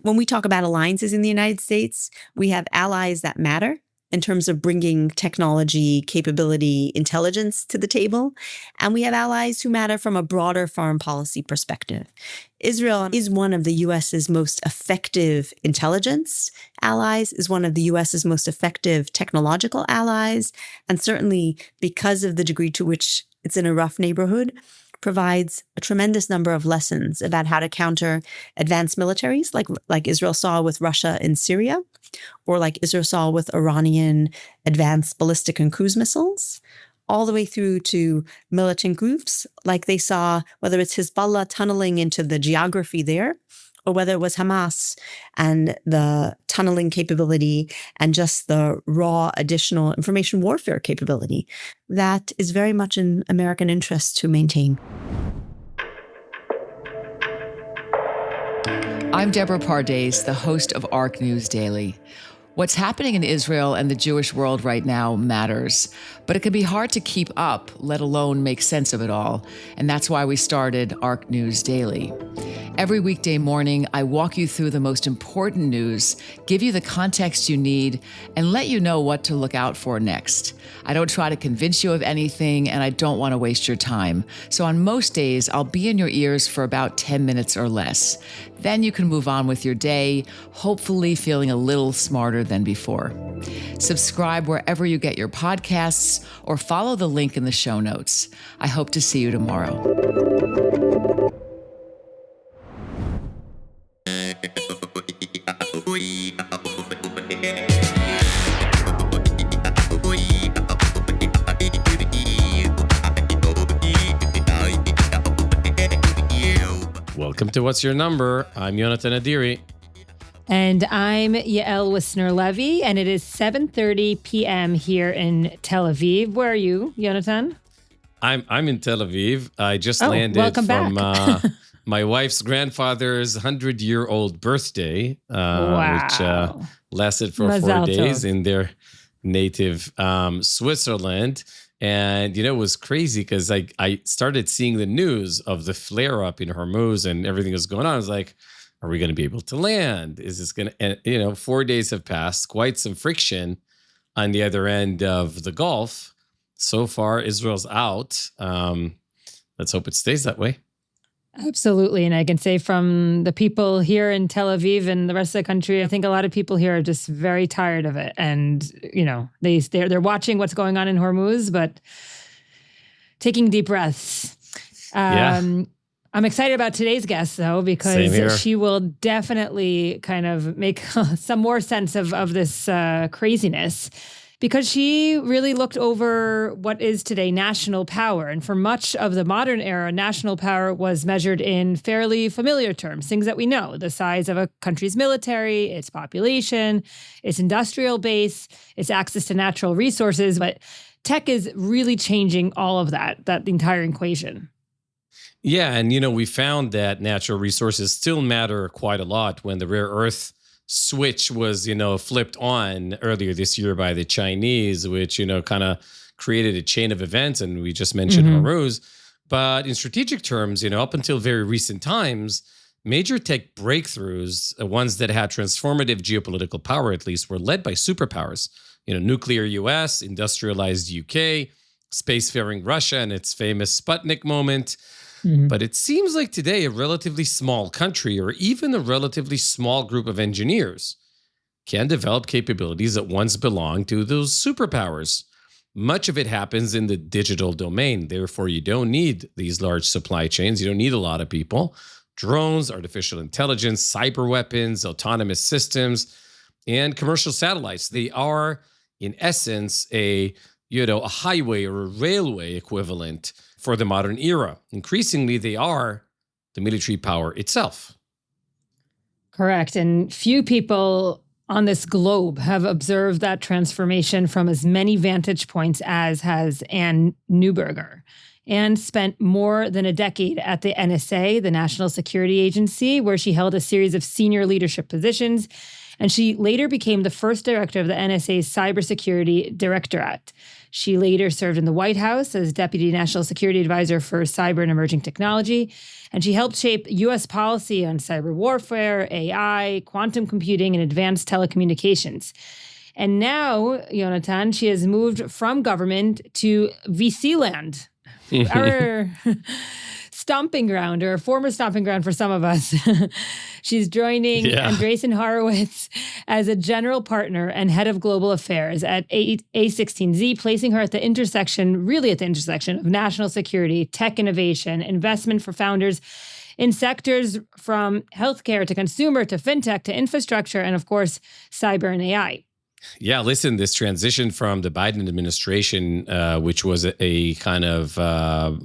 When we talk about alliances in the United States, we have allies that matter in terms of bringing technology, capability, intelligence to the table. And we have allies who matter from a broader foreign policy perspective. Israel is one of the U.S.'s most effective intelligence allies, is one of the U.S.'s most effective technological allies, and certainly because of the degree to which it's in a rough neighborhood, provides a tremendous number of lessons about how to counter advanced militaries, like Israel saw with Russia in Syria, or like Israel saw with Iranian advanced ballistic and cruise missiles, all the way through to militant groups, like they saw, whether it's Hezbollah tunneling into the geography there, or whether it was Hamas and the tunneling capability and just the raw additional information warfare capability that is very much in American interest to maintain. I'm Deborah Pardes, the host of ARC News Daily. What's happening in Israel and the Jewish world right now matters, but it can be hard to keep up, let alone make sense of it all. And that's why we started ARC News Daily. Every weekday morning, I walk you through the most important news, give you the context you need, and let you know what to look out for next. I don't try to convince you of anything, and I don't want to waste your time. So on most days, I'll be in your ears for about 10 minutes or less. Then you can move on with your day, hopefully feeling a little smarter than before. Subscribe wherever you get your podcasts or follow the link in the show notes. I hope to see you tomorrow. Welcome to What's Your Number? I'm Yonatan Adiri. And I'm Yael Wissner-Levy, and it is 7:30 p.m. here in Tel Aviv. Where are you, Yonatan? I'm in Tel Aviv. I just landed welcome from back. My wife's grandfather's 100-year-old birthday, which lasted for Mazal 4 days tov. in their native Switzerland. And, it was crazy because I started seeing the news of the flare-up in Hormuz and everything was going on. I was like, are we going to be able to land? Is this going to, 4 days have passed, quite some friction on the other end of the Gulf. So far, Israel's out. Let's hope it stays that way. Absolutely. And I can say from the people here in Tel Aviv and the rest of the country, I think a lot of people here are just very tired of it. And, they're watching what's going on in Hormuz, but taking deep breaths. I'm excited about today's guest, though, because she will definitely kind of make some more sense of this craziness, because she really looked over what is today national power. And for much of the modern era, national power was measured in fairly familiar terms, things that we know: the size of a country's military, its population, its industrial base, its access to natural resources. But tech is really changing all of that entire equation. Yeah, and we found that natural resources still matter quite a lot. When the rare earth switch was, flipped on earlier this year by the Chinese, which, kind of created a chain of events, and we just mentioned Hormuz. But in strategic terms, up until very recent times, major tech breakthroughs, ones that had transformative geopolitical power at least, were led by superpowers. Nuclear US, industrialized UK, spacefaring Russia and its famous Sputnik moment. But it seems like today a relatively small country, or even a relatively small group of engineers, can develop capabilities that once belonged to those superpowers. Much of it happens in the digital domain. Therefore, you don't need these large supply chains. You don't need a lot of people. Drones, artificial intelligence, cyber weapons, autonomous systems, and commercial satellites. They are, in essence, a highway or a railway equivalent for the modern era. Increasingly, they are the military power itself. Correct. And few people on this globe have observed that transformation from as many vantage points as has Anne Neuberger. Anne spent more than a decade at the NSA, the National Security Agency, where she held a series of senior leadership positions. And she later became the first director of the NSA's Cybersecurity Directorate. She later served in the White House as Deputy National Security Advisor for Cyber and Emerging Technology. And she helped shape U.S. policy on cyber warfare, AI, quantum computing, and advanced telecommunications. And now, Yonatan, she has moved from government to VC land, our stomping ground, or a former stomping ground for some of us. She's joining Andreessen Horowitz as a general partner and head of global affairs at A16Z, placing her at the intersection of national security, tech innovation, investment for founders in sectors from healthcare to consumer to fintech to infrastructure, and of course, cyber and AI. Yeah, listen, this transition from the Biden administration, which was a kind of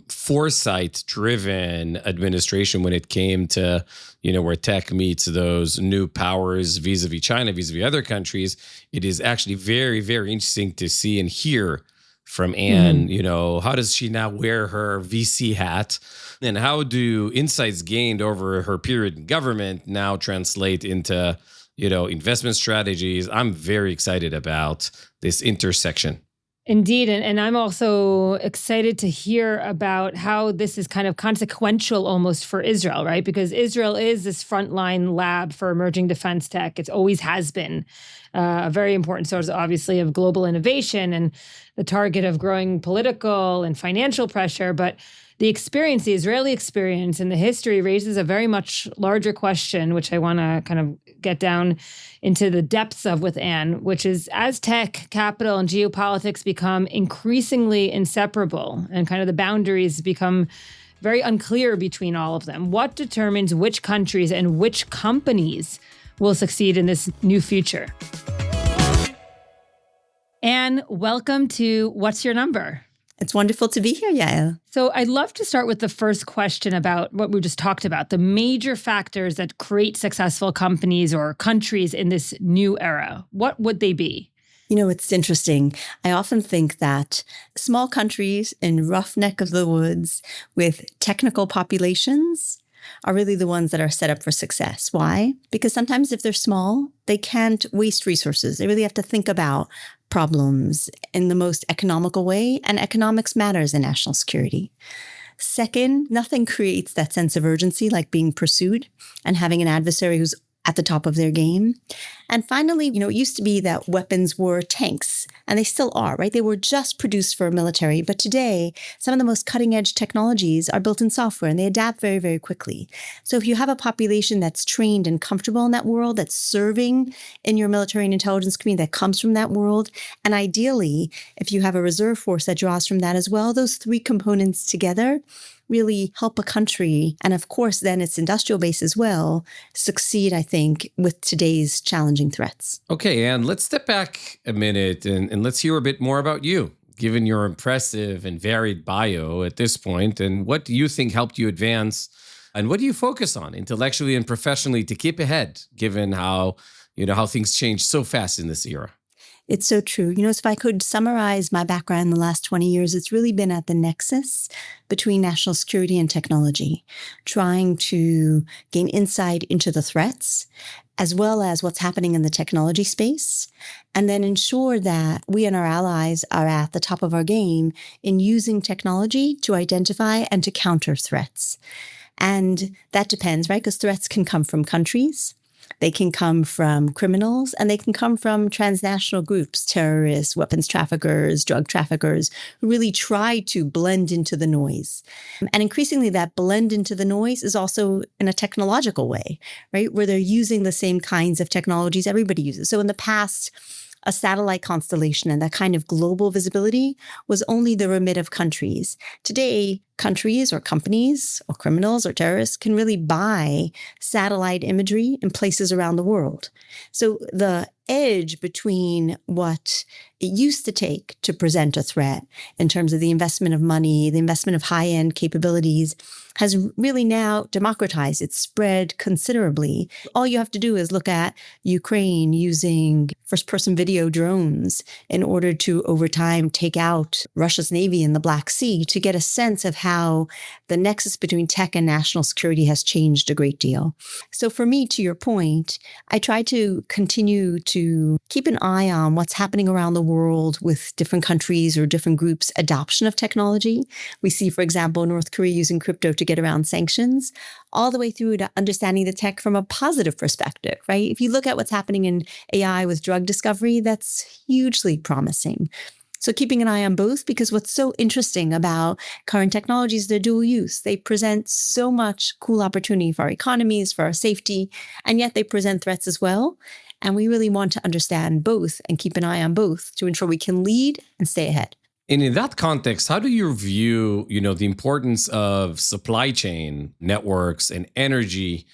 foresight-driven administration when it came to, where tech meets those new powers vis-a-vis China, vis-a-vis other countries, it is actually very, very interesting to see and hear from Anne. How does she now wear her VC hat? And how do insights gained over her period in government now translate into investment strategies? I'm very excited about this intersection. Indeed. And I'm also excited to hear about how this is kind of consequential almost for Israel, right? Because Israel is this frontline lab for emerging defense tech. It always has been a very important source, obviously, of global innovation and the target of growing political and financial pressure. But the Israeli experience and the history raises a very much larger question, which I want to kind of get down into the depths of with Anne, which is as tech, capital, and geopolitics become increasingly inseparable and kind of the boundaries become very unclear between all of them, what determines which countries and which companies will succeed in this new future? Anne, welcome to What's Your Number? It's wonderful to be here, Yael. So I'd love to start with the first question about what we just talked about, the major factors that create successful companies or countries in this new era. What would they be? It's interesting. I often think that small countries in rough neck of the woods with technical populations are really the ones that are set up for success. Why? Because sometimes if they're small, they can't waste resources. They really have to think about problems in the most economical way, and economics matters in national security. Second, nothing creates that sense of urgency like being pursued and having an adversary who's at the top of their game. And finally, it used to be that weapons were tanks, and they still are, right? They were just produced for military. But today, some of the most cutting edge technologies are built in software, and they adapt very, very quickly. So if you have a population that's trained and comfortable in that world, that's serving in your military and intelligence community that comes from that world, and ideally, if you have a reserve force that draws from that as well, those three components together really help a country, and of course then its industrial base as well, succeed, I think, with today's challenging threats. Okay, Anne, let's step back a minute and let's hear a bit more about you, given your impressive and varied bio at this point, and what do you think helped you advance, and what do you focus on intellectually and professionally to keep ahead, given how things change so fast in this era? It's so true. If I could summarize my background in the last 20 years, it's really been at the nexus between national security and technology, trying to gain insight into the threats, as well as what's happening in the technology space, and then ensure that we and our allies are at the top of our game in using technology to identify and to counter threats. And that depends, right? Because threats can come from countries. They can come from criminals, and they can come from transnational groups, terrorists, weapons traffickers, drug traffickers, who really try to blend into the noise. And increasingly, that blend into the noise is also in a technological way, right? Where they're using the same kinds of technologies everybody uses. So in the past, a satellite constellation and that kind of global visibility was only the remit of countries. Today, countries or companies or criminals or terrorists can really buy satellite imagery in places around the world. So the edge between what it used to take to present a threat in terms of the investment of money, the investment of high-end capabilities, has really now democratized. It's spread considerably. All you have to do is look at Ukraine using first-person video drones in order to, over time, take out Russia's Navy in the Black Sea to get a sense of how the nexus between tech and national security has changed a great deal. So for me, to your point, I try to continue to keep an eye on what's happening around the world with different countries or different groups' adoption of technology. We see, for example, North Korea using crypto to get around sanctions, all the way through to understanding the tech from a positive perspective, right? If you look at what's happening in AI with drug discovery, that's hugely promising. So keeping an eye on both, because what's so interesting about current technologies, they're dual use. They present so much cool opportunity for our economies, for our safety, and yet they present threats as well. And we really want to understand both and keep an eye on both to ensure we can lead and stay ahead. And in that context, how do you view, the importance of supply chain networks and energy?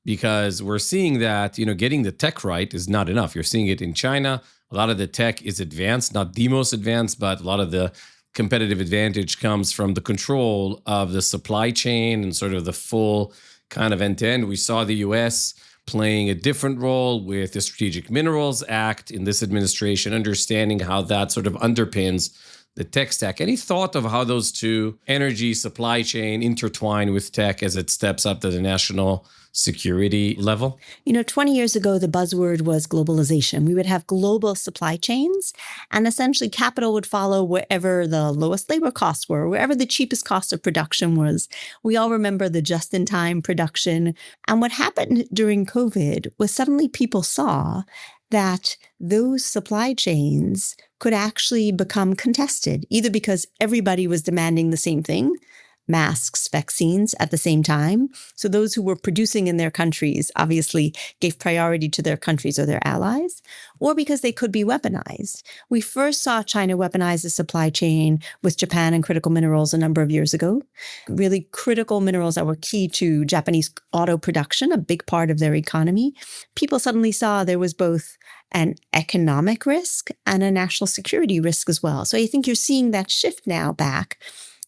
Because we're seeing that, getting the tech right is not enough. You're seeing it in China. A lot of the tech is advanced, not the most advanced, but a lot of the competitive advantage comes from the control of the supply chain and sort of the full kind of end-to-end. We saw the US playing a different role with the Strategic Minerals Act in this administration, understanding how that sort of underpins the tech stack. Any thought of how those two, energy, supply chain, intertwine with tech as it steps up to the national security level? 20 years ago, the buzzword was globalization. We would have global supply chains, and essentially capital would follow wherever the lowest labor costs were, wherever the cheapest cost of production was. We all remember the just-in-time production. And what happened during COVID was suddenly people saw that those supply chains could actually become contested, either because everybody was demanding the same thing, masks, vaccines at the same time. So those who were producing in their countries obviously gave priority to their countries or their allies, or because they could be weaponized. We first saw China weaponize the supply chain with Japan and critical minerals a number of years ago. Really critical minerals that were key to Japanese auto production, a big part of their economy. People suddenly saw there was both an economic risk and a national security risk as well. So I think you're seeing that shift now back.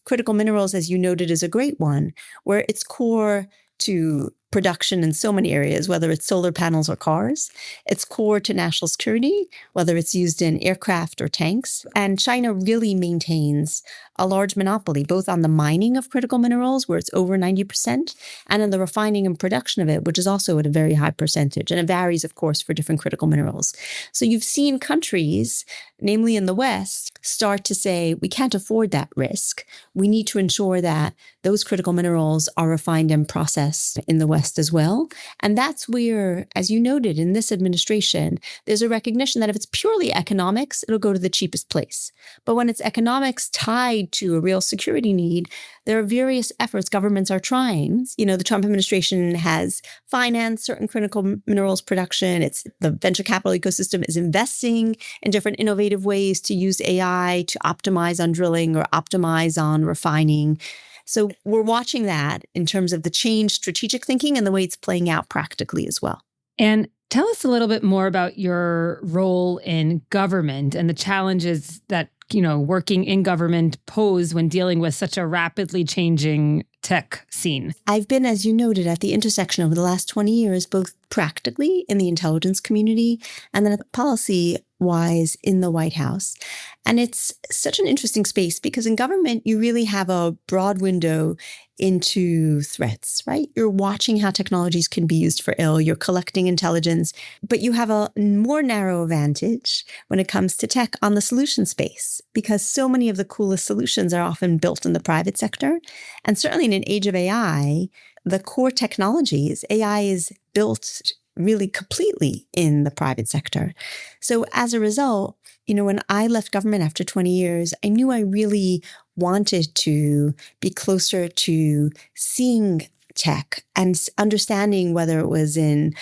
Critical minerals, as you noted, is a great one, where it's core to production in so many areas, whether it's solar panels or cars. It's core to national security, whether it's used in aircraft or tanks. And China really maintains a large monopoly, both on the mining of critical minerals, where it's over 90%, and in the refining and production of it, which is also at a very high percentage. And it varies, of course, for different critical minerals. So you've seen countries, namely in the West, start to say, we can't afford that risk. We need to ensure that those critical minerals are refined and processed in the West as well. And that's where, as you noted in this administration, there's a recognition that if it's purely economics, it'll go to the cheapest place. But when it's economics tied to a real security need, there are various efforts governments are trying. The Trump administration has financed certain critical minerals production. It's the venture capital ecosystem is investing in different innovative ways to use AI to optimize on drilling or optimize on refining. So we're watching that in terms of the change strategic thinking and the way it's playing out practically as well. And tell us a little bit more about your role in government and the challenges that, working in government pose when dealing with such a rapidly changing tech scene. I've been, as you noted, at the intersection over the last 20 years, both practically in the intelligence community and then policy-wise in the White House. And it's such an interesting space because in government, you really have a broad window into threats, right? You're watching how technologies can be used for ill, you're collecting intelligence, but you have a more narrow advantage when it comes to tech on the solution space because so many of the coolest solutions are often built in the private sector. And certainly in an age of AI, the core technologies, AI is built really completely in the private sector. So as a result, when I left government after 20 years, I knew I really wanted to be closer to seeing tech and understanding whether it was in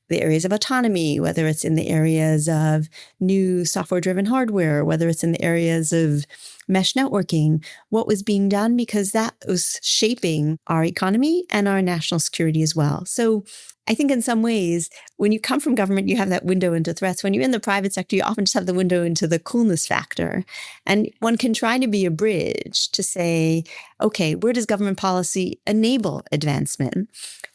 the areas of autonomy, whether it's in the areas of new software-driven hardware, whether it's in the areas of mesh networking, what was being done, because that was shaping our economy and our national security as well. So I think in some ways, when you come from government, you have that window into threats. When you're in the private sector, you often just have the window into the coolness factor. And one can try to be a bridge to say, okay, where does government policy enable advancement?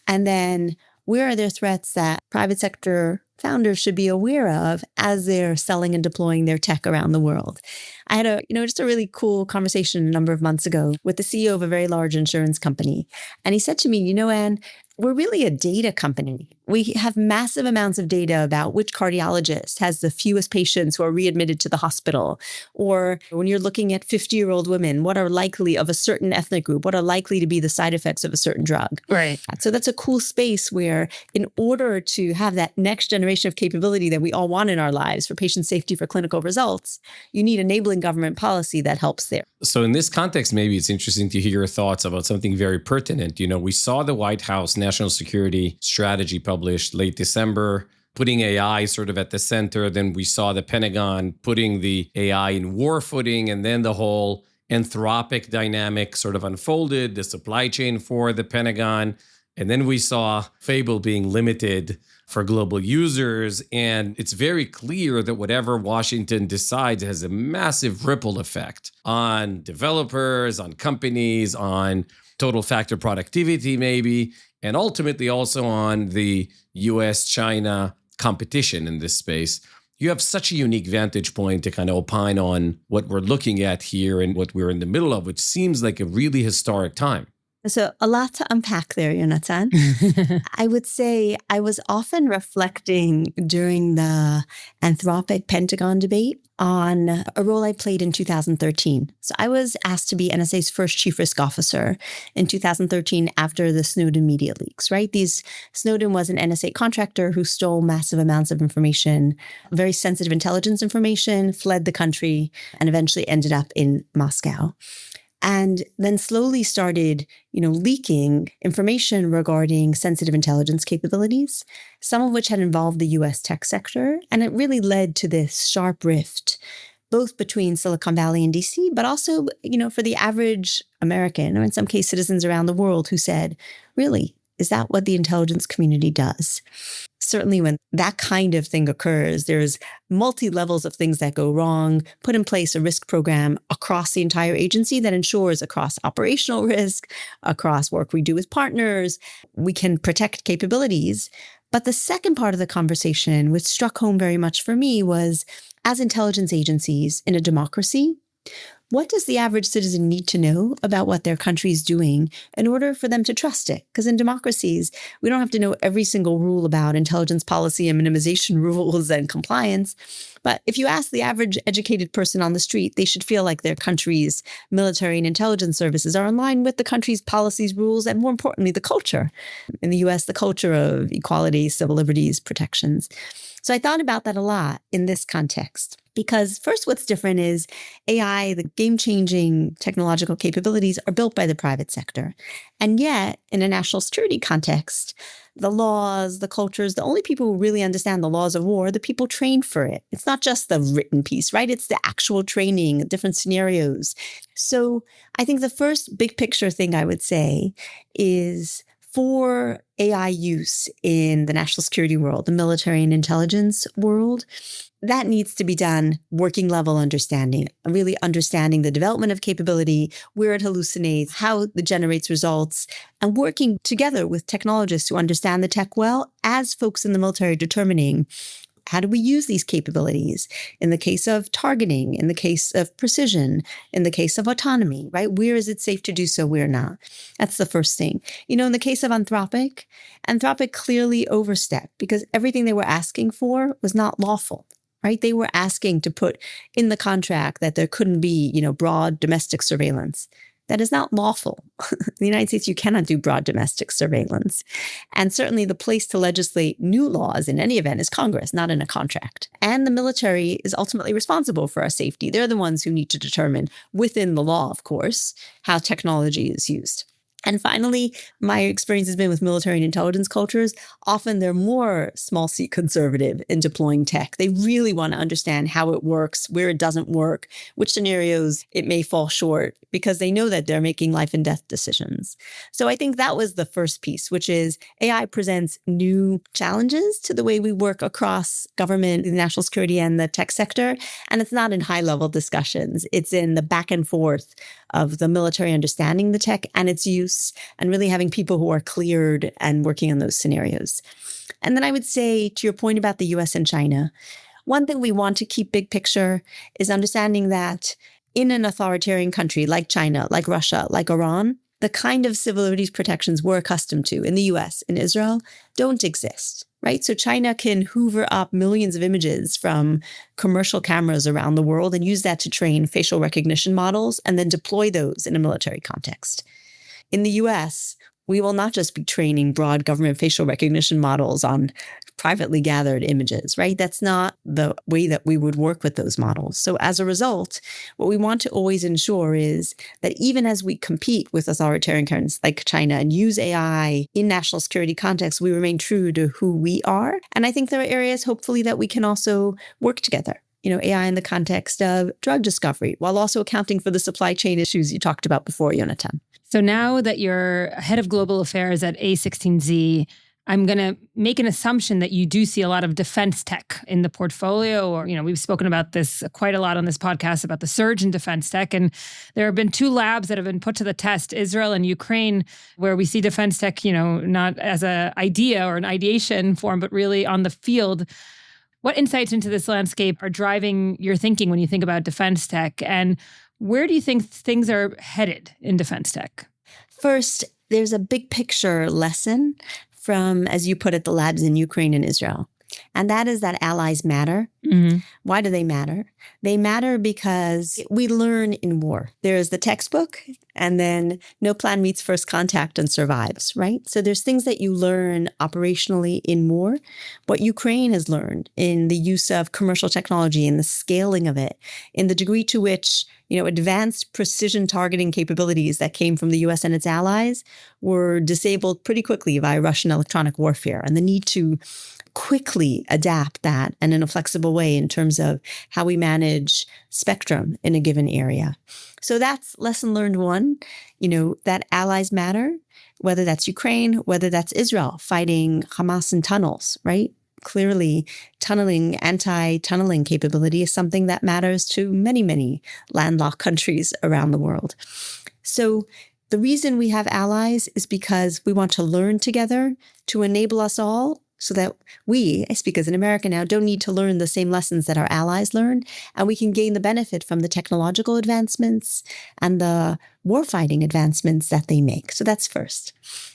And then where are there threats that private sector founders should be aware of as they're selling and deploying their tech around the world. I had just a really cool conversation a number of months ago with the CEO of a very large insurance company. And he said to me, Anne, we're really a data company. We have massive amounts of data about which cardiologist has the fewest patients who are readmitted to the hospital. Or when you're looking at 50-year-old women, what are likely of a certain ethnic group, what are likely to be the side effects of a certain drug. Right. So that's a cool space where in order to have that next generation of capability that we all want in our lives for patient safety, for clinical results, you need enabling government policy that helps there. So in this context, maybe it's interesting to hear your thoughts about something very pertinent. We saw the White House National Security Strategy published late December, putting AI sort of at the center. Then we saw the Pentagon putting the AI in war footing, and then the whole Anthropic dynamic sort of unfolded, the supply chain for the Pentagon. And then we saw Fable being limited for global users. And it's very clear that whatever Washington decides has a massive ripple effect on developers, on companies, on total factor productivity maybe, and ultimately also on the US-China competition in this space. You have such a unique vantage point to kind of opine on what we're looking at here and what we're in the middle of, which seems like a really historic time. So a lot to unpack there, Yonatan. I would say I was often reflecting during the Anthropic Pentagon debate on a role I played in 2013. So I was asked to be NSA's first chief risk officer in 2013 after the Snowden media leaks, right? Snowden was an NSA contractor who stole massive amounts of information, very sensitive intelligence information, fled the country, and eventually ended up in Moscow. And then slowly started, leaking information regarding sensitive intelligence capabilities, some of which had involved the US tech sector. And it really led to this sharp rift, both between Silicon Valley and DC, but also, for the average American, or in some case, citizens around the world who said, really, is that what the intelligence community does? Certainly when that kind of thing occurs, there's multi-levels of things that go wrong. Put in place a risk program across the entire agency that ensures across operational risk, across work we do with partners, we can protect capabilities. But the second part of the conversation, which struck home very much for me, was as intelligence agencies in a democracy, what does the average citizen need to know about what their country is doing in order for them to trust it? Because in democracies, we don't have to know every single rule about intelligence policy and minimization rules and compliance. But if you ask the average educated person on the street, they should feel like their country's military and intelligence services are in line with the country's policies, rules, and more importantly, the culture. In the US, the culture of equality, civil liberties, protections. So I thought about that a lot in this context. Because first, what's different is AI, the game-changing technological capabilities are built by the private sector. And yet, in a national security context, the laws, the cultures, the only people who really understand the laws of war are the people trained for it. It's not just the written piece, right? It's the actual training, different scenarios. So I think the first big picture thing I would say is for AI use in the national security world, the military and intelligence world, that needs to be done working level understanding, really understanding the development of capability, where it hallucinates, how it generates results, and working together with technologists who understand the tech well as folks in the military determining how do we use these capabilities in the case of targeting, in the case of precision, in the case of autonomy, right? Where is it safe to do so, where not? That's the first thing. In the case of Anthropic clearly overstepped because everything they were asking for was not lawful. Right? They were asking to put in the contract that there couldn't be, broad domestic surveillance. That is not lawful. In the United States, you cannot do broad domestic surveillance. And certainly the place to legislate new laws in any event is Congress, not in a contract. And the military is ultimately responsible for our safety. They're the ones who need to determine, within the law, of course, how technology is used. And finally, my experience has been with military and intelligence cultures. Often they're more small c conservative in deploying tech. They really want to understand how it works, where it doesn't work, which scenarios it may fall short, because they know that they're making life and death decisions. So I think that was the first piece, which is AI presents new challenges to the way we work across government, the national security, and the tech sector. And it's not in high-level discussions. It's in the back and forth of the military understanding the tech and its use, and really having people who are cleared and working on those scenarios. And then I would say, to your point about the US and China, one thing we want to keep big picture is understanding that in an authoritarian country like China, like Russia, like Iran, the kind of civil liberties protections we're accustomed to in the US, in Israel, don't exist, right? So China can hoover up millions of images from commercial cameras around the world and use that to train facial recognition models and then deploy those in a military context. In the US, we will not just be training broad government facial recognition models on privately gathered images, right? That's not the way that we would work with those models. So as a result, what we want to always ensure is that even as we compete with authoritarian countries like China and use AI in national security context, we remain true to who we are. And I think there are areas, hopefully, that we can also work together. AI in the context of drug discovery, while also accounting for the supply chain issues you talked about before, Yonatan. So now that you're head of global affairs at A16Z, I'm going to make an assumption that you do see a lot of defense tech in the portfolio, or, we've spoken about this quite a lot on this podcast about the surge in defense tech. And there have been two labs that have been put to the test, Israel and Ukraine, where we see defense tech, not as an idea or an ideation form, but really on the field. What insights into this landscape are driving your thinking when you think about defense tech? And where do you think things are headed in defense tech? First, there's a big picture lesson from, as you put it, the labs in Ukraine and Israel. And that is that allies matter. Mm-hmm. Why do they matter? They matter because we learn in war. There is the textbook, and then no plan meets first contact and survives, right? So there's things that you learn operationally in war. What Ukraine has learned in the use of commercial technology and the scaling of it, in the degree to which advanced precision targeting capabilities that came from the US and its allies were disabled pretty quickly by Russian electronic warfare, and the need to quickly adapt that and in a flexible way in terms of how we manage spectrum in a given area. So that's lesson learned one, that allies matter, whether that's Ukraine, whether that's Israel fighting Hamas in tunnels, right? Clearly, anti-tunneling capability is something that matters to many, many landlocked countries around the world. So the reason we have allies is because we want to learn together to enable us all so that we, I speak as an American now, don't need to learn the same lessons that our allies learned, and we can gain the benefit from the technological advancements and the warfighting advancements that they make. So that's first.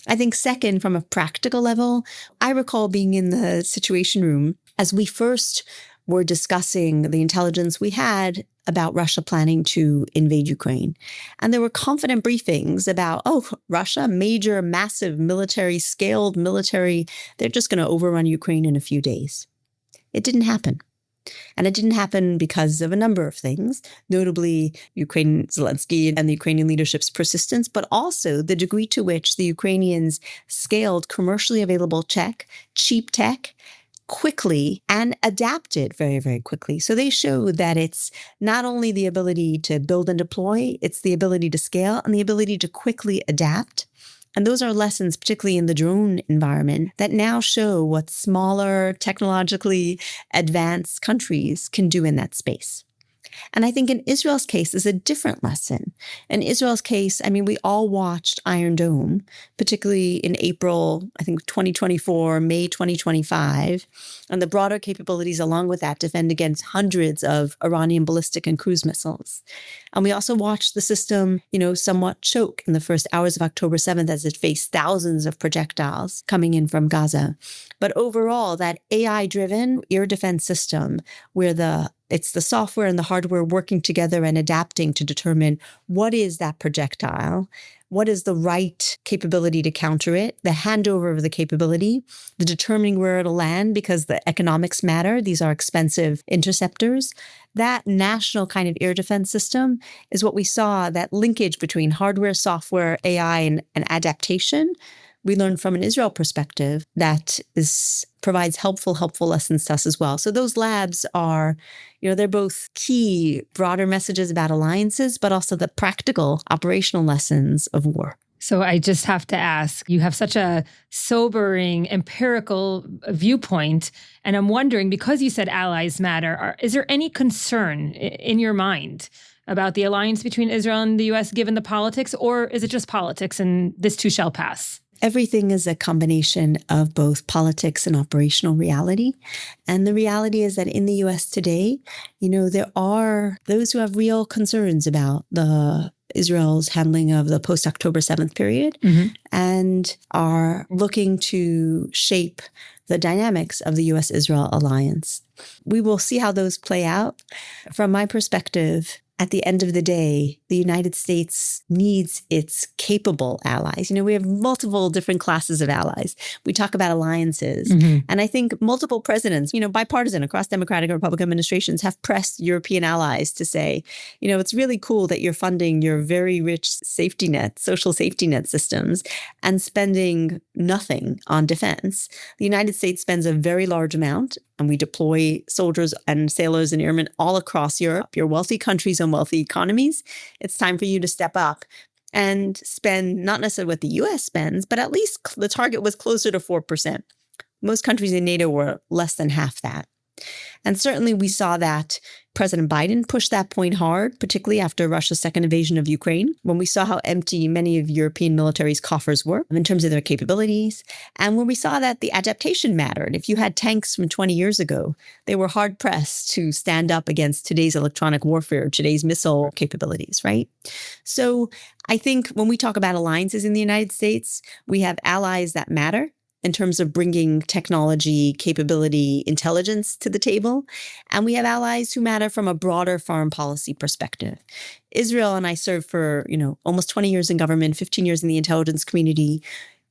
I think second, from a practical level, I recall being in the Situation Room as we first were discussing the intelligence we had about Russia planning to invade Ukraine. And there were confident briefings about, Russia, major, massive scaled military, they're just going to overrun Ukraine in a few days. It didn't happen. And it didn't happen because of a number of things, notably Zelensky and the Ukrainian leadership's persistence, but also the degree to which the Ukrainians scaled commercially available cheap tech, quickly and adapted very, very quickly. So they showed that it's not only the ability to build and deploy, it's the ability to scale and the ability to quickly adapt. And those are lessons, particularly in the drone environment, that now show what smaller, technologically advanced countries can do in that space. And I think in Israel's case is a different lesson. In Israel's case, we all watched Iron Dome, particularly in April, I think 2024, May 2025, and the broader capabilities along with that defend against hundreds of Iranian ballistic and cruise missiles. And we also watched the system, somewhat choke in the first hours of October 7th as it faced thousands of projectiles coming in from Gaza. But overall, that AI-driven air defense system where it's the software and the hardware working together and adapting to determine what is that projectile, what is the right capability to counter it, the handover of the capability, the determining where it'll land because the economics matter. These are expensive interceptors. That national kind of air defense system is what we saw, that linkage between hardware, software, AI, and adaptation. We learned from an Israel perspective that is provides helpful lessons to us as well. So those labs are, they're both key broader messages about alliances, but also the practical operational lessons of war. So I just have to ask, you have such a sobering empirical viewpoint. And I'm wondering, because you said allies matter, is there any concern in your mind about the alliance between Israel and the U.S. given the politics, or is it just politics and this too shall pass? Everything is a combination of both politics and operational reality. And the reality is that in the U.S. today, there are those who have real concerns about Israel's handling of the post-October 7th period and are looking to shape the dynamics of the U.S.-Israel alliance. We will see how those play out. From my perspective, at the end of the day, the United States needs its capable allies. We have multiple different classes of allies. We talk about alliances. And I think multiple presidents, bipartisan across Democratic and Republican administrations have pressed European allies to say, it's really cool that you're funding your very rich social safety net systems and spending nothing on defense. The United States spends a very large amount, and we deploy soldiers and sailors and airmen all across Europe. Your wealthy countries and wealthy economies, it's time for you to step up and spend not necessarily what the U.S. spends, but at least the target was closer to 4%. Most countries in NATO were less than half that. And certainly we saw that President Biden pushed that point hard, particularly after Russia's second invasion of Ukraine, when we saw how empty many of European military's coffers were in terms of their capabilities. And when we saw that the adaptation mattered. If you had tanks from 20 years ago, they were hard pressed to stand up against today's electronic warfare, today's missile capabilities, right? So I think when we talk about alliances in the United States, we have allies that matter in terms of bringing technology, capability, intelligence to the table. And we have allies who matter from a broader foreign policy perspective. Israel, and I served for, almost 20 years in government, 15 years in the intelligence community,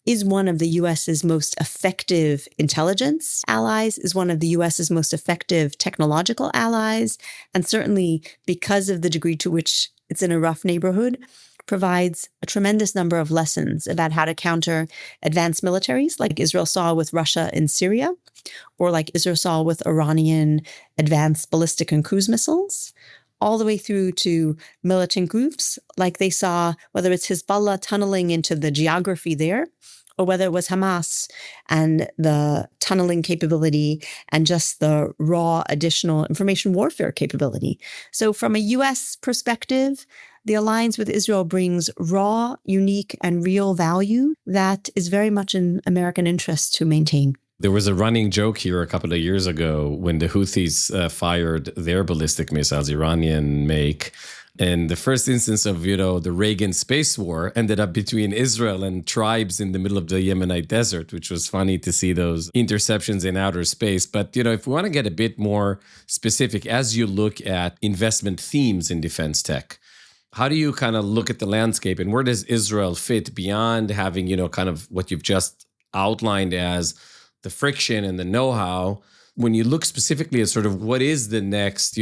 is one of the U.S.'s most effective intelligence allies, is one of the U.S.'s most effective technological allies, and certainly because of the degree to which it's in a rough neighborhood, provides a tremendous number of lessons about how to counter advanced militaries like Israel saw with Russia in Syria, or like Israel saw with Iranian advanced ballistic and cruise missiles, all the way through to militant groups like they saw, whether it's Hezbollah tunneling into the geography there, or whether it was Hamas and the tunneling capability and just the raw additional information warfare capability. So from a U.S. perspective, the alliance with Israel brings raw, unique, and real value that is very much in American interest to maintain. There was a running joke here a couple of years ago when the Houthis fired their ballistic missiles, Iranian make. And the first instance of, the Reagan space war ended up between Israel and tribes in the middle of the Yemenite desert, which was funny to see those interceptions in outer space. But, if we want to get a bit more specific, as you look at investment themes in defense tech, how do you kind of look at the landscape, and where does Israel fit beyond having, kind of what you've just outlined as the friction and the know-how? When you look specifically at sort of what is the next,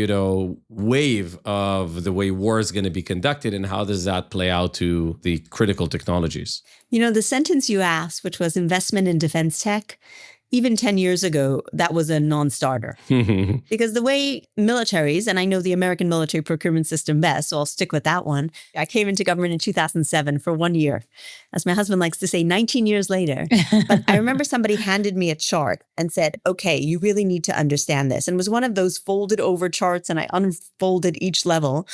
wave of the way war is going to be conducted, and how does that play out to the critical technologies? The sentence you asked, which was investment in defense tech, even 10 years ago, that was a non-starter. Because the way militaries, and I know the American military procurement system best, so I'll stick with that one. I came into government in 2007 for 1 year. As my husband likes to say, 19 years later. But I remember somebody handed me a chart and said, okay, you really need to understand this. And it was one of those folded over charts, and I unfolded each level.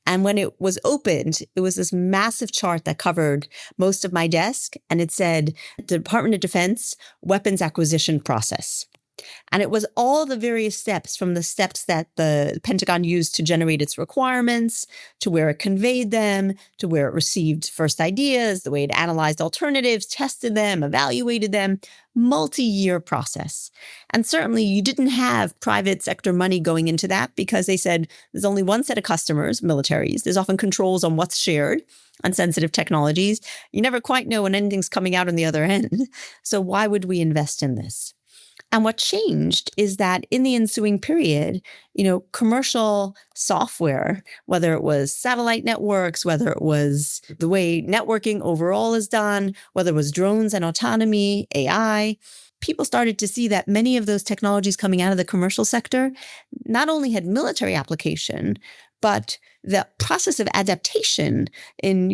And when it was opened, it was this massive chart that covered most of my desk. And it said, the Department of Defense weapons acquisition process. And it was all the various steps, from the steps that the Pentagon used to generate its requirements, to where it conveyed them, to where it received first ideas, the way it analyzed alternatives, tested them, evaluated them, multi-year process. And certainly you didn't have private sector money going into that, because they said there's only one set of customers, militaries. There's often controls on what's shared on sensitive technologies. You never quite know when anything's coming out on the other end. So why would we invest in this? And what changed is that in the ensuing period, commercial software, whether it was satellite networks, whether it was the way networking overall is done, whether it was drones and autonomy, AI, people started to see that many of those technologies coming out of the commercial sector not only had military application, but the process of adaptation in,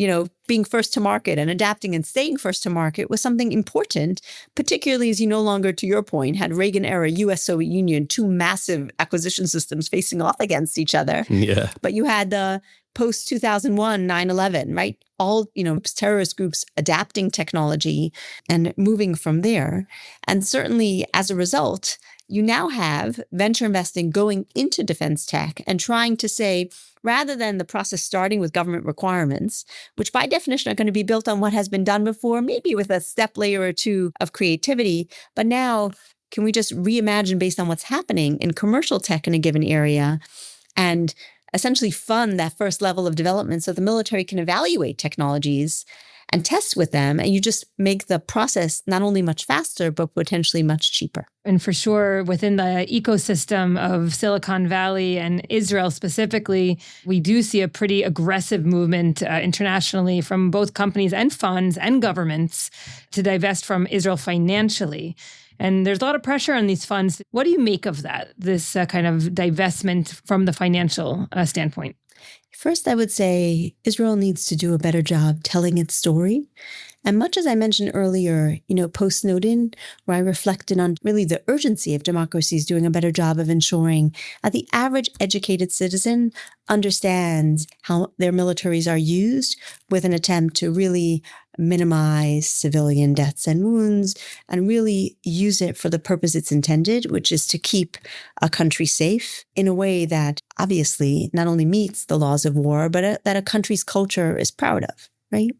being first to market and adapting and staying first to market was something important, particularly as you no longer, to your point, had Reagan-era US-Soviet Union, two massive acquisition systems facing off against each other. Yeah. But you had the post-2001, 9/11, right? All, terrorist groups adapting technology and moving from there. And certainly as a result, you now have venture investing going into defense tech and trying to say, rather than the process starting with government requirements, which by definition are going to be built on what has been done before, maybe with a step layer or two of creativity, but now can we just reimagine based on what's happening in commercial tech in a given area and essentially fund that first level of development so the military can evaluate technologies and test with them, and you just make the process not only much faster, but potentially much cheaper. And for sure, within the ecosystem of Silicon Valley and Israel specifically, we do see a pretty aggressive movement internationally from both companies and funds and governments to divest from Israel financially. And there's a lot of pressure on these funds. What do you make of that, this kind of divestment from the financial standpoint? First, I would say Israel needs to do a better job telling its story. And much as I mentioned earlier, post-Snowden, where I reflected on really the urgency of democracies doing a better job of ensuring that the average educated citizen understands how their militaries are used with an attempt to really minimize civilian deaths and wounds and really use it for the purpose it's intended, which is to keep a country safe in a way that obviously not only meets the laws of war, but that a country's culture is proud of, right?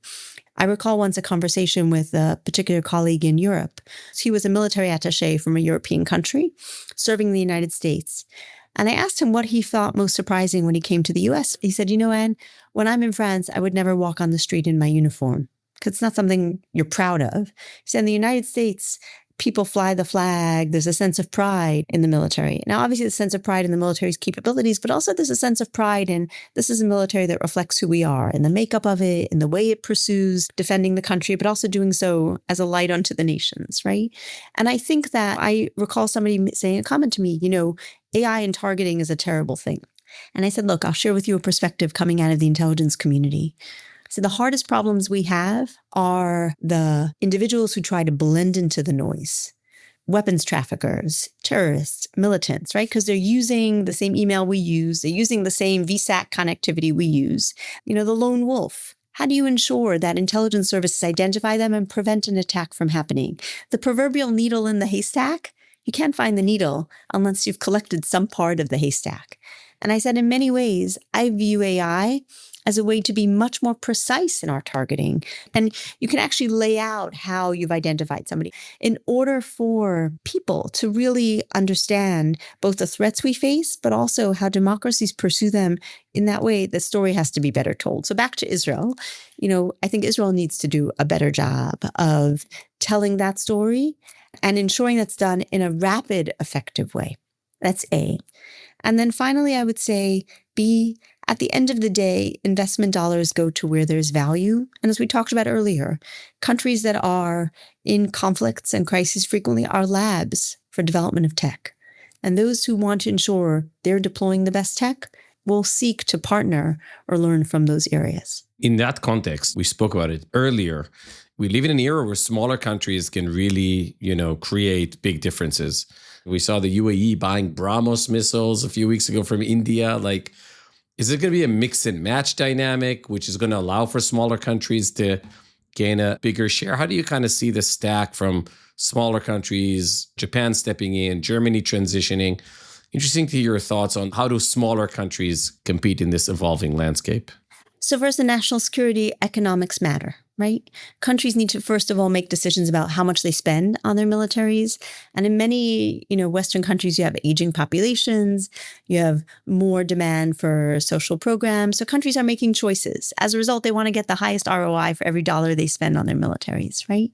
I recall once a conversation with a particular colleague in Europe. He was a military attaché from a European country serving the United States. And I asked him what he thought most surprising when he came to the US. He said, Anne, when I'm in France, I would never walk on the street in my uniform because it's not something you're proud of. He said, in the United States, people fly the flag. There's a sense of pride in the military. Now, obviously, the sense of pride in the military's capabilities, but also there's a sense of pride in this is a military that reflects who we are, in the makeup of it, in the way it pursues defending the country, but also doing so as a light unto the nations, right? And I think that I recall somebody saying a comment to me, AI and targeting is a terrible thing. And I said, look, I'll share with you a perspective coming out of the intelligence community. So the hardest problems we have are the individuals who try to blend into the noise. Weapons traffickers, terrorists, militants, right? Because they're using the same email we use. They're using the same VSAT connectivity we use. The lone wolf. How do you ensure that intelligence services identify them and prevent an attack from happening? The proverbial needle in the haystack, you can't find the needle unless you've collected some part of the haystack. And I said, in many ways, I view AI as a way to be much more precise in our targeting. And you can actually lay out how you've identified somebody in order for people to really understand both the threats we face, but also how democracies pursue them. In that way, the story has to be better told. So back to Israel, I think Israel needs to do a better job of telling that story and ensuring that's done in a rapid, effective way. That's A. And then finally, I would say B, at the end of the day, investment dollars go to where there's value. And as we talked about earlier, countries that are in conflicts and crises frequently are labs for development of tech. And those who want to ensure they're deploying the best tech will seek to partner or learn from those areas. In that context, we spoke about it earlier. We live in an era where smaller countries can really, create big differences. We saw the UAE buying BrahMos missiles a few weeks ago from India. Is it going to be a mix and match dynamic, which is going to allow for smaller countries to gain a bigger share? How do you kind of see the stack from smaller countries, Japan stepping in, Germany transitioning? Interesting to hear your thoughts on how do smaller countries compete in this evolving landscape? So first, the national security economics matter, right? Countries need to, first of all, make decisions about how much they spend on their militaries. And in many, Western countries, you have aging populations, you have more demand for social programs. So countries are making choices. As a result, they want to get the highest ROI for every dollar they spend on their militaries, right?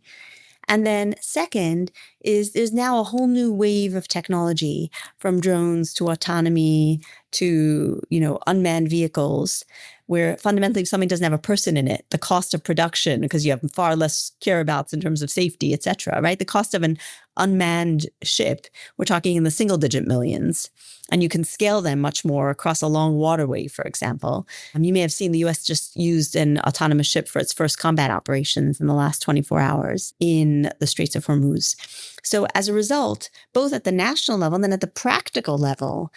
And then second is there's now a whole new wave of technology from drones to autonomy to, unmanned vehicles, where fundamentally if something doesn't have a person in it, the cost of production, because you have far less careabouts in terms of safety, et cetera, right? The cost of an unmanned ship, we're talking in the single digit millions. And you can scale them much more across a long waterway, for example. You may have seen the US just used an autonomous ship for its first combat operations in the last 24 hours in the Straits of Hormuz. So as a result, both at the national level and then at the practical level,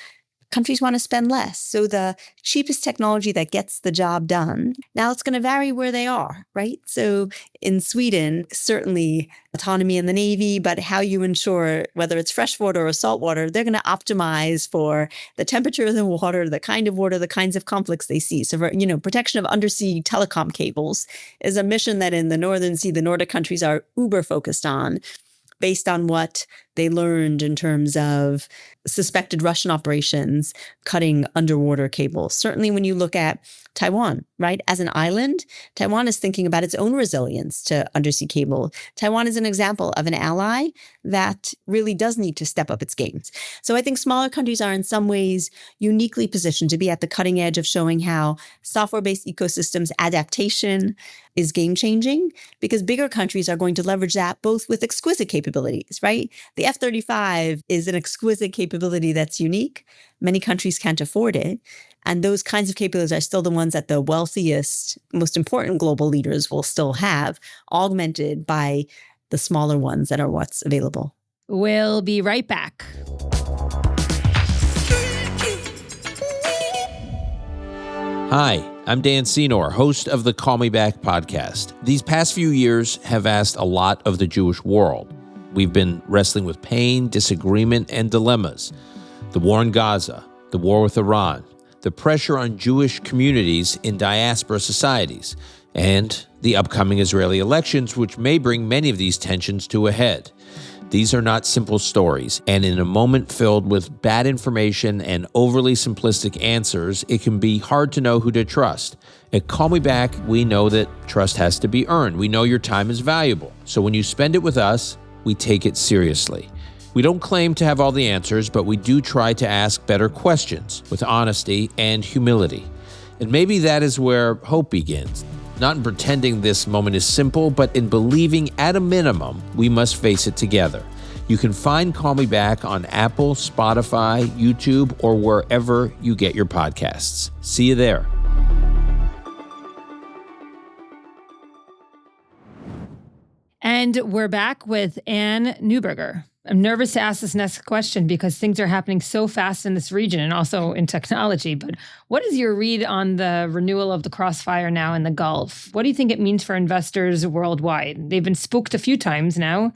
countries want to spend less. So the cheapest technology that gets the job done, now it's going to vary where they are, right? So in Sweden, certainly autonomy in the Navy, but how you ensure whether it's freshwater or saltwater, they're going to optimize for the temperature of the water, the kind of water, the kinds of conflicts they see. So for, protection of undersea telecom cables is a mission that in the Northern Sea, the Nordic countries are uber focused on, based on what they learned in terms of suspected Russian operations cutting underwater cables. Certainly when you look at Taiwan, right? As an island, Taiwan is thinking about its own resilience to undersea cable. Taiwan is an example of an ally that really does need to step up its game. So I think smaller countries are in some ways uniquely positioned to be at the cutting edge of showing how software-based ecosystems adaptation is game-changing, because bigger countries are going to leverage that both with exquisite capabilities, right? The F-35 is an exquisite capability that's unique. Many countries can't afford it. And those kinds of capabilities are still the ones that the wealthiest, most important global leaders will still have, augmented by the smaller ones that are what's available. We'll be right back. Hi, I'm Dan Senor, host of the Call Me Back podcast. These past few years have asked a lot of the Jewish world. We've been wrestling with pain, disagreement, and dilemmas. The war in Gaza, the war with Iran, the pressure on Jewish communities in diaspora societies, and the upcoming Israeli elections, which may bring many of these tensions to a head. These are not simple stories, and in a moment filled with bad information and overly simplistic answers, it can be hard to know who to trust. At Call Me Back, we know that trust has to be earned. We know your time is valuable. So when you spend it with us, we take it seriously. We don't claim to have all the answers, but we do try to ask better questions with honesty and humility. And maybe that is where hope begins. Not in pretending this moment is simple, but in believing at a minimum we must face it together. You can find Call Me Back on Apple, Spotify, YouTube, or wherever you get your podcasts. See you there. And we're back with Anne Neuberger. I'm nervous to ask this next question because things are happening so fast in this region and also in technology. But what is your read on the renewal of the crossfire now in the Gulf? What do you think it means for investors worldwide? They've been spooked a few times now.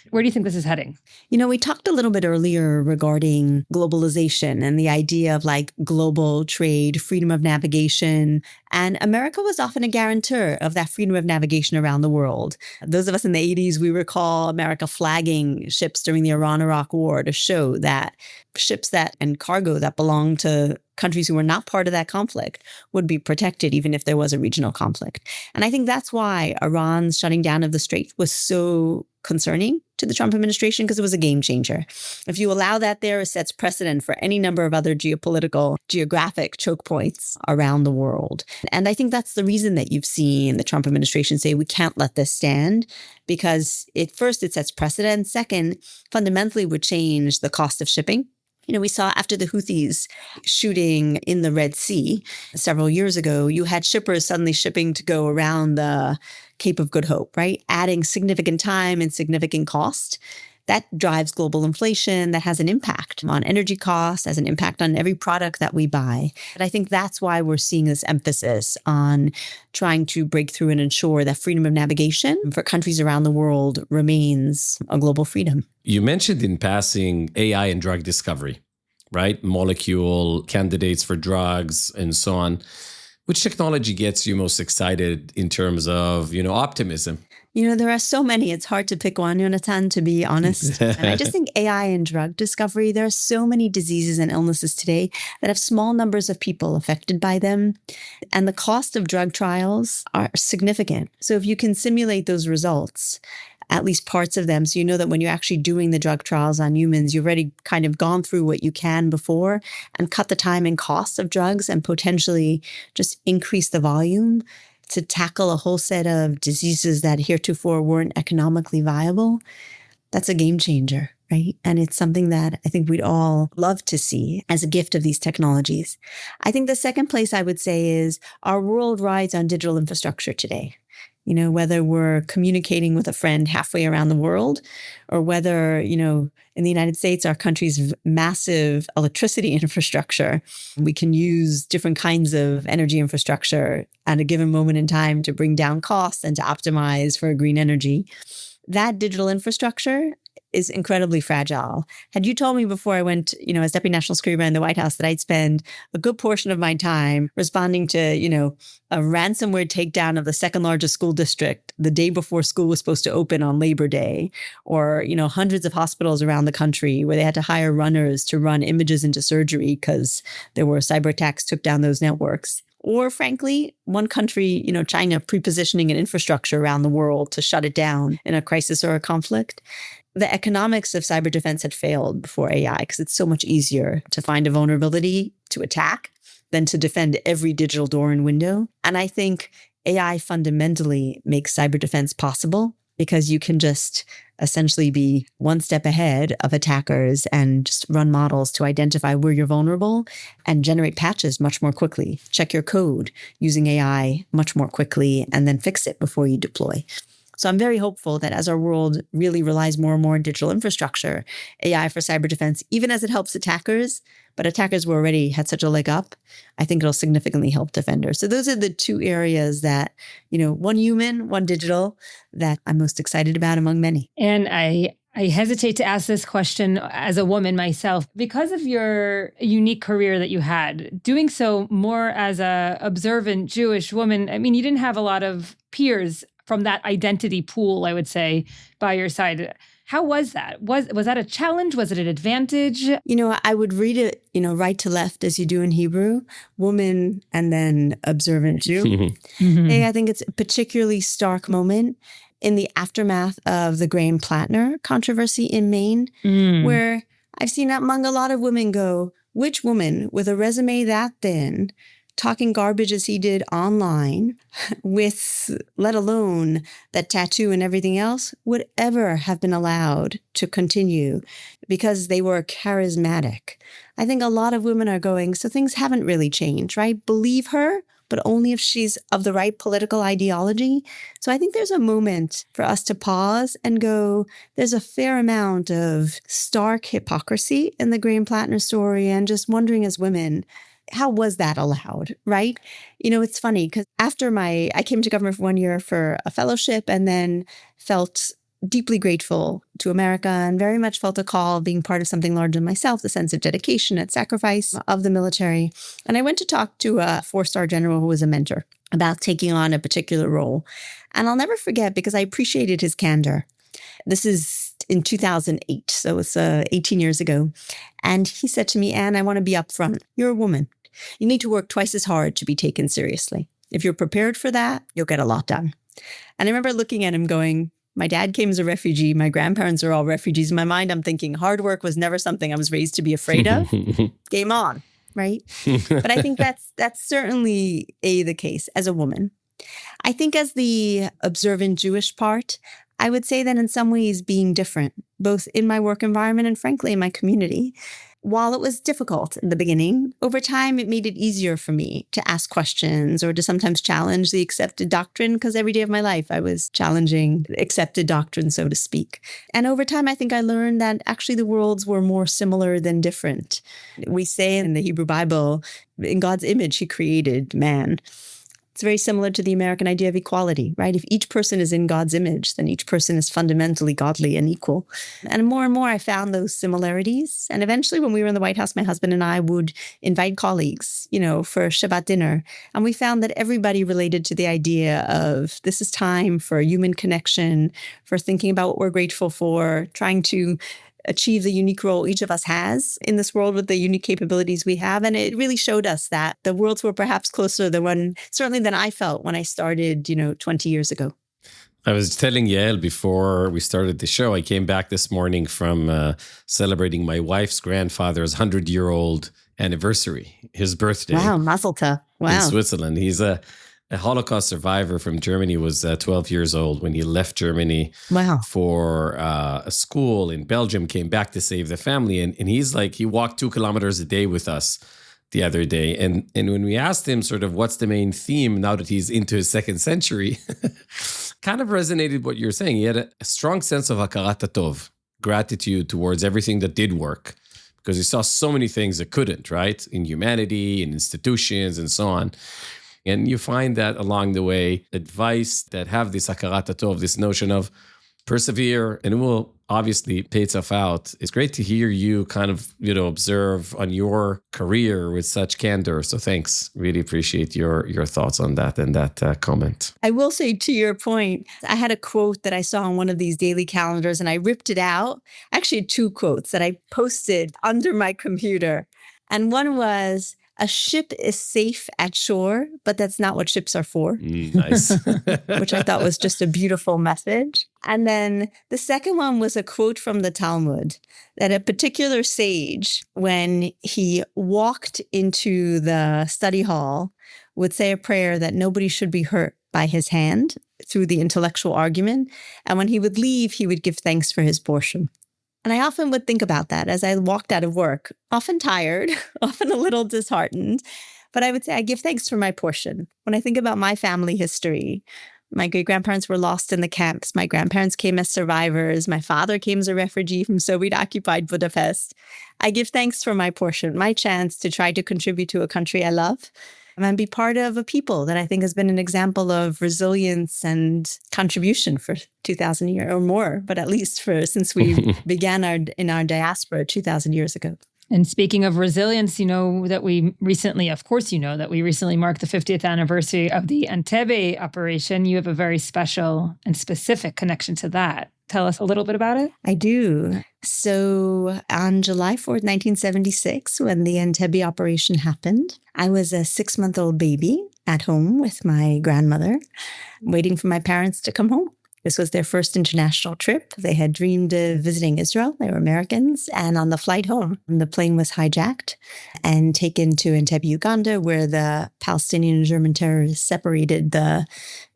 Where do you think this is heading? We talked a little bit earlier regarding globalization and the idea of global trade, freedom of navigation. And America was often a guarantor of that freedom of navigation around the world. Those of us in the 80s, we recall America flagging ships during the Iran-Iraq War to show that ships and cargo that belonged to countries who were not part of that conflict would be protected even if there was a regional conflict. And I think that's why Iran's shutting down of the Strait was so concerning to the Trump administration, because it was a game changer. If you allow that there, it sets precedent for any number of other geographic choke points around the world. And I think that's the reason that you've seen the Trump administration say, we can't let this stand, because first, it sets precedent. Second, fundamentally would change the cost of shipping. We saw after the Houthis shooting in the Red Sea several years ago, you had shippers suddenly shipping to go around the Cape of Good Hope, right? Adding significant time and significant cost. That drives global inflation. That has an impact on energy costs, has an impact on every product that we buy. But I think that's why we're seeing this emphasis on trying to break through and ensure that freedom of navigation for countries around the world remains a global freedom. You mentioned in passing AI and drug discovery, right? Molecule candidates for drugs and so on. Which technology gets you most excited in terms of, optimism? There are so many. It's hard to pick one, Yonatan, to be honest. And I just think AI and drug discovery, there are so many diseases and illnesses today that have small numbers of people affected by them. And the cost of drug trials are significant. So if you can simulate those results at least parts of them. So you know that when you're actually doing the drug trials on humans, you've already kind of gone through what you can before and cut the time and cost of drugs and potentially just increase the volume to tackle a whole set of diseases that heretofore weren't economically viable. That's a game changer, right? And it's something that I think we'd all love to see as a gift of these technologies. I think the second place I would say is our world rides on digital infrastructure today. You know, whether we're communicating with a friend halfway around the world or whether, you know, in the United States, our country's massive electricity infrastructure, we can use different kinds of energy infrastructure at a given moment in time to bring down costs and to optimize for green energy. That digital infrastructure is incredibly fragile. Had you told me before I went, you know, as Deputy National Security in the White House that I'd spend a good portion of my time responding to, you know, a ransomware takedown of the second largest school district the day before school was supposed to open on Labor Day, or, you know, hundreds of hospitals around the country where they had to hire runners to run images into surgery because there were cyber attacks took down those networks. Or frankly, one country, you know, China, prepositioning an infrastructure around the world to shut it down in a crisis or a conflict. The economics of cyber defense had failed before AI because it's so much easier to find a vulnerability to attack than to defend every digital door and window. And I think AI fundamentally makes cyber defense possible because you can just essentially be one step ahead of attackers and just run models to identify where you're vulnerable and generate patches much more quickly. Check your code using AI much more quickly and then fix it before you deploy. So I'm very hopeful that as our world really relies more and more on digital infrastructure, AI for cyber defense, even as it helps attackers, but attackers were already had such a leg up, I think it'll significantly help defenders. So those are the two areas that, you know, one human, one digital, that I'm most excited about among many. And I hesitate to ask this question as a woman myself, because of your unique career that you had, doing so more as a observant Jewish woman. I mean, you didn't have a lot of peers from that identity pool, I would say, by your side. How was that? Was that a challenge? Was it an advantage? You know, I would read it, you know, right to left as you do in Hebrew, woman and then observant Jew. Mm-hmm. I think it's a particularly stark moment in the aftermath of the Graham Plattner controversy in Maine, where I've seen among a lot of women go, which woman with a resume that thin, talking garbage as he did online, with let alone that tattoo and everything else, would ever have been allowed to continue because they were charismatic. I think a lot of women are going, so things haven't really changed, right? Believe her, but only if she's of the right political ideology. So I think there's a moment for us to pause and go, there's a fair amount of stark hypocrisy in the Graham Plattner story, and just wondering as women, how was that allowed, right? You know, it's funny because after I came to government for 1 year for a fellowship and then felt deeply grateful to America and very much felt a call of being part of something larger than myself, the sense of dedication and sacrifice of the military. And I went to talk to a 4-star general who was a mentor about taking on a particular role. And I'll never forget because I appreciated his candor. This is in 2008, so it's 18 years ago. And he said to me, Anne, I want to be upfront. You're a woman. You need to work twice as hard to be taken seriously. If you're prepared for that, you'll get a lot done. And I remember looking at him going, my dad came as a refugee. My grandparents are all refugees. In my mind, I'm thinking hard work was never something I was raised to be afraid of. Game on, right? But I think that's certainly the case as a woman. I think as the observant Jewish part, I would say that in some ways being different, both in my work environment and frankly in my community. While it was difficult in the beginning, over time it made it easier for me to ask questions or to sometimes challenge the accepted doctrine, because every day of my life I was challenging accepted doctrine, so to speak. And over time, I think I learned that actually the worlds were more similar than different. We say in the Hebrew Bible, in God's image, he created man. It's very similar to the American idea of equality, right? If each person is in God's image, then each person is fundamentally godly and equal. And more I found those similarities. And eventually when we were in the White House, my husband and I would invite colleagues, you know, for Shabbat dinner. And we found that everybody related to the idea of this is time for human connection, for thinking about what we're grateful for, trying to achieve the unique role each of us has in this world with the unique capabilities we have. And it really showed us that the worlds were perhaps closer than certainly than I felt when I started, 20 years ago. I was telling Yael before we started the show, I came back this morning from celebrating my wife's grandfather's 100-year-old anniversary, his birthday. Wow, Mazel Tov. In Wow. Switzerland. He's a Holocaust survivor from Germany, was 12 years old when he left Germany Wow. for a school in Belgium, came back to save the family. And he's like, he walked 2 kilometers a day with us the other day. And when we asked him sort of what's the main theme now that he's into his second century, kind of resonated what you're saying. He had a strong sense of hakarat hatov, gratitude towards everything that did work, because he saw so many things that couldn't, right? In humanity, in institutions, and so on. And you find that along the way, advice that have this hakarat hatov, this notion of persevere, and it will obviously pay itself out. It's great to hear you kind of, observe on your career with such candor. So thanks. Really appreciate your thoughts on that and that comment. I will say, to your point, I had a quote that I saw on one of these daily calendars and I ripped it out. Actually, 2 quotes that I posted under my computer. And one was, a ship is safe at shore, but that's not what ships are for. Nice. Which I thought was just a beautiful message. And then the second one was a quote from the Talmud, that a particular sage, when he walked into the study hall, would say a prayer that nobody should be hurt by his hand through the intellectual argument. And when he would leave, he would give thanks for his portion. And I often would think about that as I walked out of work, often tired, often a little disheartened. But I would say I give thanks for my portion. When I think about my family history, my great-grandparents were lost in the camps. My grandparents came as survivors. My father came as a refugee from Soviet-occupied Budapest. I give thanks for my portion, my chance to try to contribute to a country I love and be part of a people that I think has been an example of resilience and contribution for 2,000 years or more, but at least since we began in our diaspora 2,000 years ago. And speaking of resilience, that we recently marked the 50th anniversary of the Entebbe operation. You have a very special and specific connection to that. Tell us a little bit about it. I do. So on July 4th, 1976, when the Entebbe operation happened, I was a 6-month-old baby at home with my grandmother, waiting for my parents to come home. This was their first international trip. They had dreamed of visiting Israel. They were Americans. And on the flight home, the plane was hijacked and taken to Entebbe, Uganda, where the Palestinian and German terrorists separated the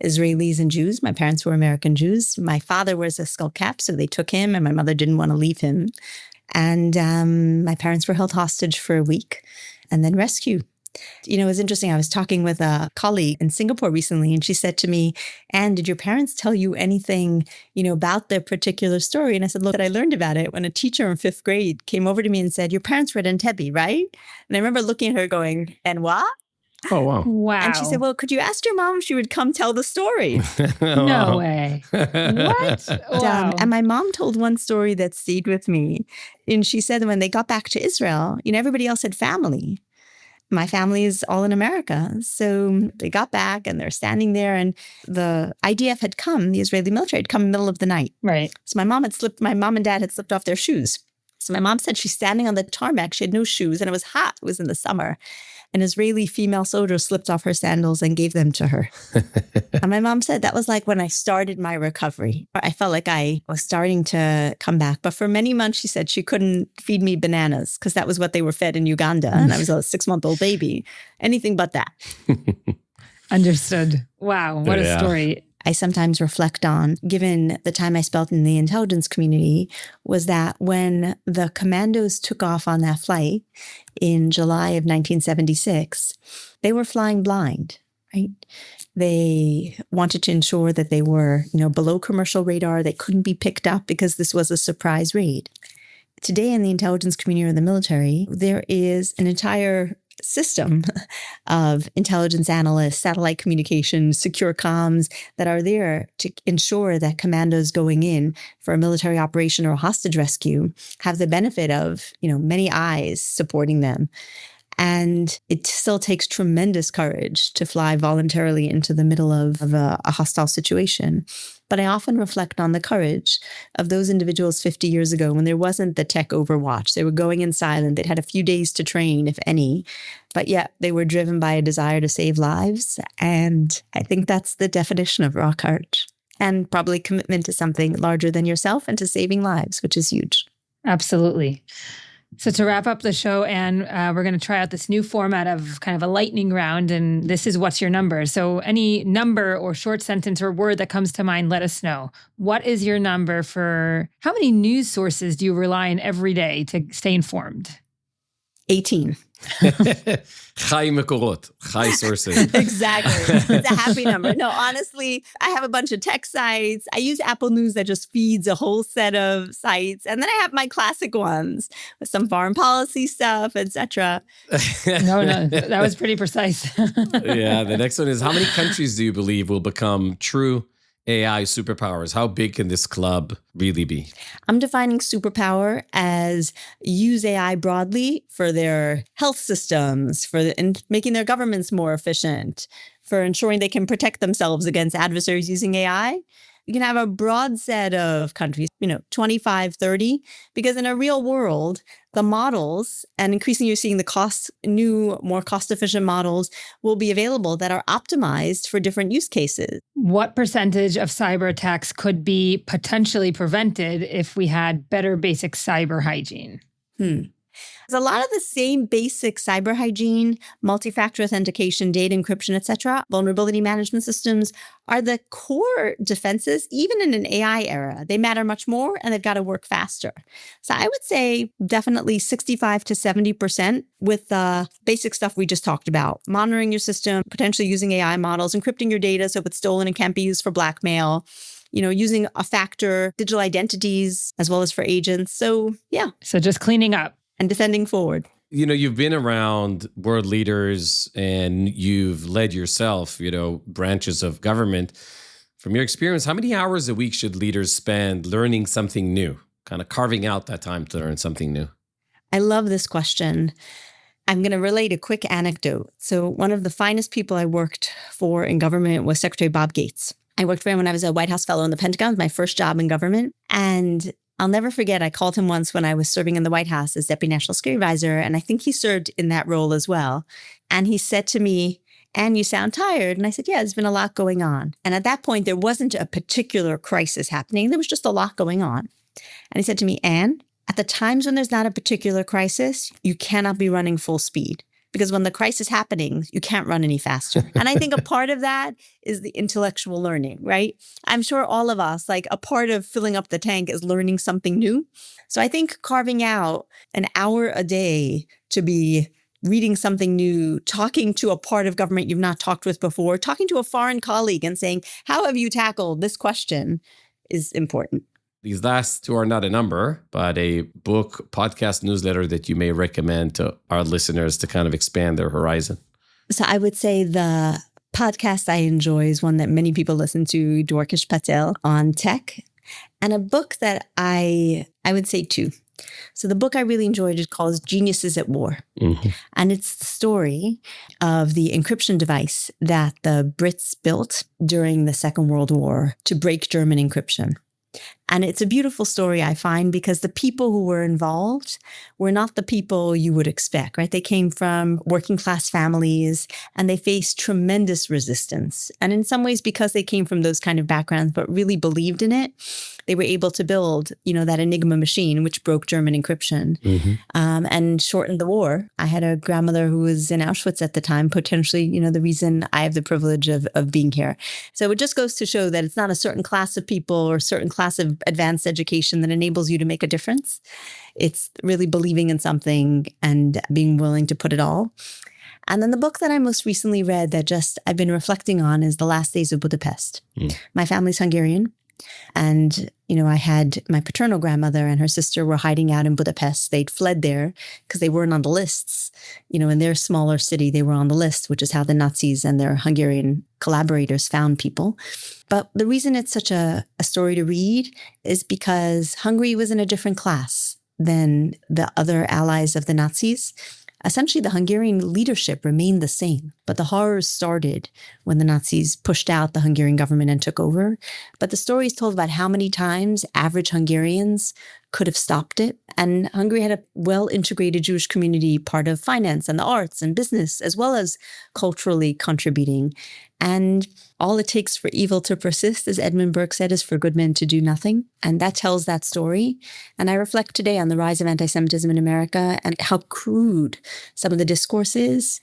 Israelis and Jews. My parents were American Jews. My father was a skull cap, so they took him, and my mother didn't want to leave him. And my parents were held hostage for a week and then rescued. It was interesting. I was talking with a colleague in Singapore recently, and she said to me, Anne, did your parents tell you anything, about their particular story? And I said, look, I learned about it when a teacher in 5th grade came over to me and said, your parents were at Entebbe, right? And I remember looking at her going, and what? Oh, wow. Wow. And she said, well, could you ask your mom if she would come tell the story? No way. What? Wow. And my mom told one story that stayed with me. And she said that when they got back to Israel, everybody else had family. My family is all in America. So they got back and they're standing there, and the IDF had come, the Israeli military had come in the middle of the night. Right. So my mom and dad had slipped off their shoes. So my mom said she's standing on the tarmac. She had no shoes and it was hot. It was in the summer. An Israeli female soldier slipped off her sandals and gave them to her. And my mom said that was like when I started my recovery. I felt like I was starting to come back. But for many months, she said she couldn't feed me bananas because that was what they were fed in Uganda. And I was a 6-month-old baby. Anything but that. Understood. Wow. What a story. I sometimes reflect on, given the time I spent in the intelligence community, was that when the commandos took off on that flight in July of 1976, they were flying blind, right? They wanted to ensure that they were, below commercial radar. They couldn't be picked up because this was a surprise raid. Today in the intelligence community or the military, there is an entire system of intelligence analysts, satellite communications, secure comms that are there to ensure that commandos going in for a military operation or a hostage rescue have the benefit of, many eyes supporting them. And it still takes tremendous courage to fly voluntarily into the middle of a hostile situation. But I often reflect on the courage of those individuals 50 years ago when there wasn't the tech overwatch. They were going in silent. They'd had a few days to train, if any. But yet they were driven by a desire to save lives. And I think that's the definition of raw courage. and probably commitment to something larger than yourself and to saving lives, which is huge. Absolutely. So to wrap up the show, Anne, we're going to try out this new format of kind of a lightning round, and this is what's your number. So any number or short sentence or word that comes to mind, let us know. What is your number for how many news sources do you rely on every day to stay informed? 18. Chai Mekorot, Chai sources. Exactly. It's a happy number. No, honestly, I have a bunch of tech sites. I use Apple News that just feeds a whole set of sites. And then I have my classic ones with some foreign policy stuff, etc. No, that was pretty precise. Yeah, the next one is, how many countries do you believe will become true AI superpowers? How big can this club really be? I'm defining superpower as use AI broadly for their health systems, in making their governments more efficient, for ensuring they can protect themselves against adversaries using AI. You can have a broad set of countries, 25, 30, because in a real world, the models, and increasingly you're seeing new, more cost-efficient models will be available that are optimized for different use cases. What percentage of cyber attacks could be potentially prevented if we had better basic cyber hygiene? There's a lot of the same basic cyber hygiene, multi-factor authentication, data encryption, etc. Vulnerability management systems are the core defenses, even in an AI era. They matter much more, and they've got to work faster. So I would say definitely 65 to 70% with the basic stuff we just talked about. Monitoring your system, potentially using AI models, encrypting your data so if it's stolen and can't be used for blackmail, using a factor, digital identities, as well as for agents. So yeah. So just cleaning up. And defending forward. You've been around world leaders and you've led yourself, branches of government. From your experience, how many hours a week should leaders spend learning something new, kind of carving out that time to learn something new? I love this question. I'm going to relate a quick anecdote. So one of the finest people I worked for in government was Secretary Bob Gates. I worked for him when I was a White House fellow in the Pentagon, my first job in government. And I'll never forget, I called him once when I was serving in the White House as Deputy National Security Advisor, and I think he served in that role as well. And he said to me, "Anne, you sound tired." And I said, "Yeah, there's been a lot going on." And at that point, there wasn't a particular crisis happening. There was just a lot going on. And he said to me, "Anne, at the times when there's not a particular crisis, you cannot be running full speed. Because when the crisis is happening, you can't run any faster." And I think a part of that is the intellectual learning, right? I'm sure all of us, a part of filling up the tank is learning something new. So I think carving out an hour a day to be reading something new, talking to a part of government you've not talked with before, talking to a foreign colleague and saying, "How have you tackled this question?" is important. These last two are not a number, but a book, podcast, newsletter that you may recommend to our listeners to kind of expand their horizon. So I would say the podcast I enjoy is one that many people listen to, Dwarkesh Patel on tech, and a book that I would say two. So the book I really enjoyed is called Geniuses at War. Mm-hmm. And it's the story of the encryption device that the Brits built during the Second World War to break German encryption. And it's a beautiful story, I find, because the people who were involved were not the people you would expect, right? They came from working class families and they faced tremendous resistance. And in some ways, because they came from those kind of backgrounds, but really believed in it, they were able to build, that Enigma machine, which broke German encryption and shortened the war. I had a grandmother who was in Auschwitz at the time, potentially, the reason I have the privilege of being here. So it just goes to show that it's not a certain class of people or a certain class of advanced education that enables you to make a difference. It's really believing in something and being willing to put it all. And then the book that I most recently read that I've been reflecting on is The Last Days of Budapest. My family's Hungarian. And, I had my paternal grandmother and her sister were hiding out in Budapest. They'd fled there because they weren't on the lists. In their smaller city, they were on the list, which is how the Nazis and their Hungarian collaborators found people. But the reason it's such a story to read is because Hungary was in a different class than the other allies of the Nazis. Essentially, the Hungarian leadership remained the same, but the horrors started when the Nazis pushed out the Hungarian government and took over. But the story is told about how many times average Hungarians could have stopped it. And Hungary had a well-integrated Jewish community, part of finance and the arts and business, as well as culturally contributing. And all it takes for evil to persist, as Edmund Burke said, is for good men to do nothing. And that tells that story. And I reflect today on the rise of anti-Semitism in America and how crude some of the discourse is.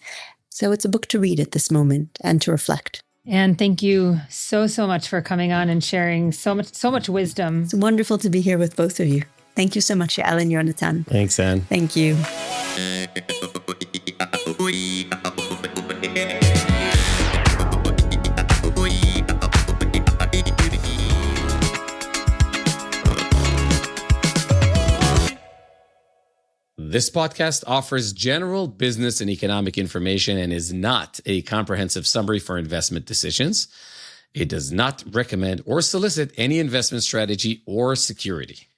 So it's a book to read at this moment and to reflect. And thank you so much for coming on and sharing so much wisdom. It's wonderful to be here with both of you. Thank you so much, Yael and Yonatan. Thanks, Anne. Thank you. This podcast offers general business and economic information and is not a comprehensive summary for investment decisions. It does not recommend or solicit any investment strategy or security.